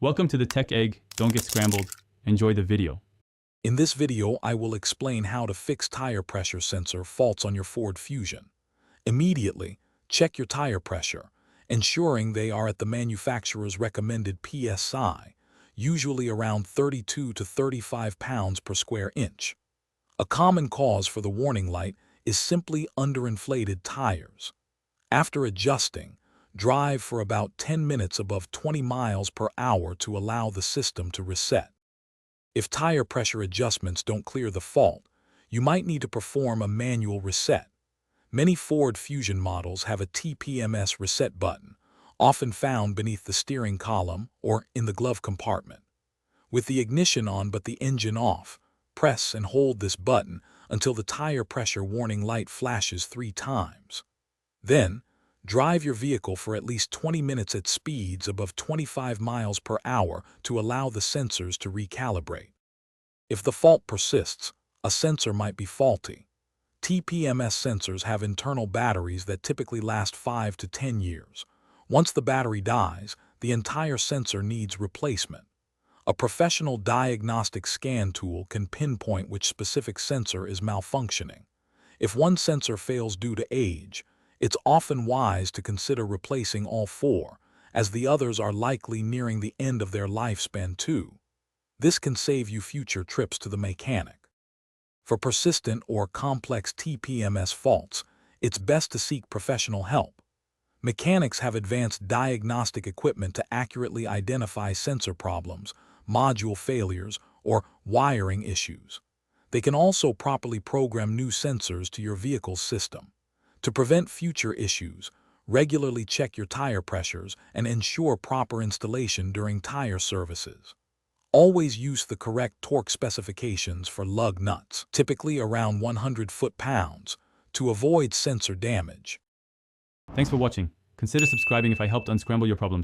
Welcome to the Tech Egg. Don't get scrambled. Enjoy the video. In this video, I will explain how to fix tire pressure sensor faults on your Ford Fusion. Immediately, check your tire pressure, ensuring they are at the manufacturer's recommended PSI, usually around 32 to 35 pounds per square inch. A common cause for the warning light is simply underinflated tires. After adjusting, drive for about 10 minutes above 20 miles per hour to allow the system to reset. If tire pressure adjustments don't clear the fault, you might need to perform a manual reset. Many Ford Fusion models have a TPMS reset button, often found beneath the steering column or in the glove compartment. With the ignition on but the engine off, press and hold this button until the tire pressure warning light flashes 3 times. Then, drive your vehicle for at least 20 minutes at speeds above 25 miles per hour to allow the sensors to recalibrate. If the fault persists, a sensor might be faulty. TPMS sensors have internal batteries that typically last 5 to 10 years. Once the battery dies, the entire sensor needs replacement. A professional diagnostic scan tool can pinpoint which specific sensor is malfunctioning. If one sensor fails due to age, it's often wise to consider replacing all 4, as the others are likely nearing the end of their lifespan too. This can save you future trips to the mechanic. For persistent or complex TPMS faults, it's best to seek professional help. Mechanics have advanced diagnostic equipment to accurately identify sensor problems, module failures, or wiring issues. They can also properly program new sensors to your vehicle's system. To prevent future issues, regularly check your tire pressures and ensure proper installation during tire services. Always use the correct torque specifications for lug nuts, typically around 100 foot-pounds, to avoid sensor damage. Thanks for watching. Consider subscribing if I helped unscramble your problems.